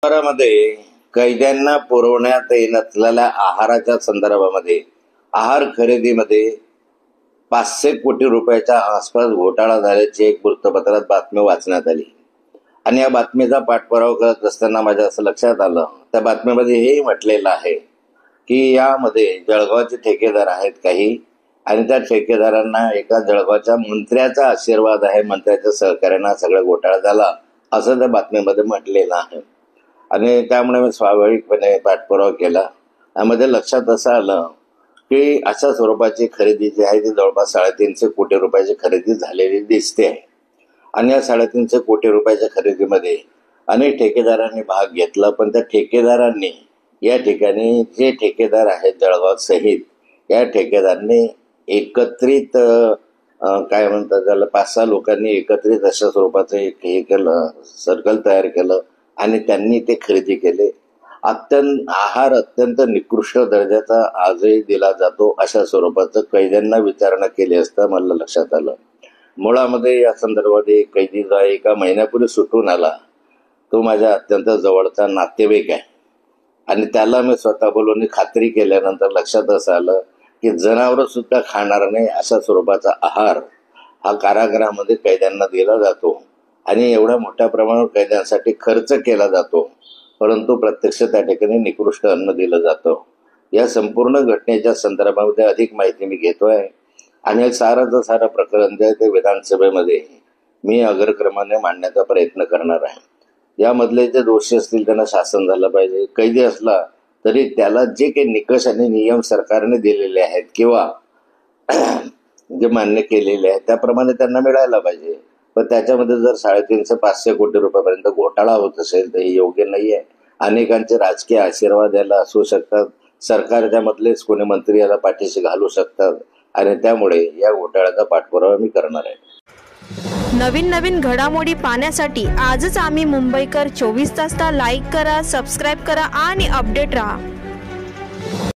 मध्ये कैद्यांना पुरवण्यात येत असलेल्या आहाराच्या संदर्भामध्ये आहार खरेदीमध्ये 500 कोटी रुपयाच्या आसपास घोटाळा झाल्याची एक वृत्तपत्रात बातमी वाचण्यात आली आणि या बातमीचा पाठपुरावा करत असताना माझ्या असं लक्षात आलं, त्या बातमीमध्ये हेही म्हटलेलं आहे की यामध्ये जळगावचे ठेकेदार आहेत काही, आणि त्या ठेकेदारांना एका जळगावच्या मंत्र्याचा आशीर्वाद आहे, मंत्र्याच्या सहकार्याने सगळा घोटाळा झाला असं त्या बातमीमध्ये म्हटलेलं आहे. आणि त्यामुळे मी स्वाभाविकपणे पाठपुरावा केला. त्यामध्ये लक्षात असं आलं की अशा स्वरूपाची खरेदी जी आहे ती जवळपास 350 कोटी रुपयाची खरेदी झालेली दिसते आहे. आणि या 350 कोटी रुपयाच्या खरेदीमध्ये अनेक ठेकेदारांनी भाग घेतला, पण त्या ठेकेदारांनी या ठिकाणी जे ठेकेदार आहेत जळगाव सहित या ठेकेदारांनी एकत्रित काय म्हणतात त्याला 5-6 लोकांनी एकत्रित अशा स्वरूपाचं एक हे केलं, सर्कल तयार केलं आणि त्यांनी ते खरेदी केले. आहार अत्यंत निकृष्ट दर्जाचा आजही दिला जातो अशा स्वरूपाचं कैद्यांना विचारणा केली असता मला लक्षात आलं. मुळामध्ये या संदर्भात एक कैदी जो एका महिन्यापूर्वी सुटून आला, तो माझ्या अत्यंत जवळचा नातेवाईक आहे आणि त्याला मी स्वतः बोलून खात्री केल्यानंतर लक्षात असं आलं की जनावर सुद्धा खाणार नाही अशा स्वरूपाचा आहार हा कारागृहामध्ये कैद्यांना दिला जातो आणि एवढ्या मोठ्या प्रमाणावर कैद्यांसाठी खर्च केला जातो, परंतु प्रत्यक्ष त्या ठिकाणी निकृष्ट अन्न दिलं जातं. या संपूर्ण घटनेच्या संदर्भामध्ये अधिक माहिती मी घेतोय आणि सारं प्रकरण जे आहे ते विधानसभेमध्ये मी अग्रक्रमाने मांडण्याचा प्रयत्न करणार आहे. यामधले जे दोषी असतील त्यांना शासन झालं पाहिजे. कैदी असला तरी त्याला जे काही निकष आणि नियम सरकारने दिलेले आहेत किंवा जे मान्य केलेले आहेत त्याप्रमाणे त्यांना मिळायला पाहिजे. पण त्याच्यामध्ये जर 350-500 कोटी रुपयापर्यंत घोटाळा होत असेल तर हे योग्य नाही आहे. अनेकांचे राजकीय आशीर्वाद याला असू शकतात, सरकारच्या मधलेच कोणी मंत्री याला पाठीशी घालू शकतात आणि त्यामुळे या घोटाळ्याचा पाठपुरावा मी करणार आहे. नवीन घडामोडी पाहण्यासाठी आजच आम्ही मुंबईकर 24 तासला लाईक करा, सबस्क्राईब करा आणि अपडेट रहा.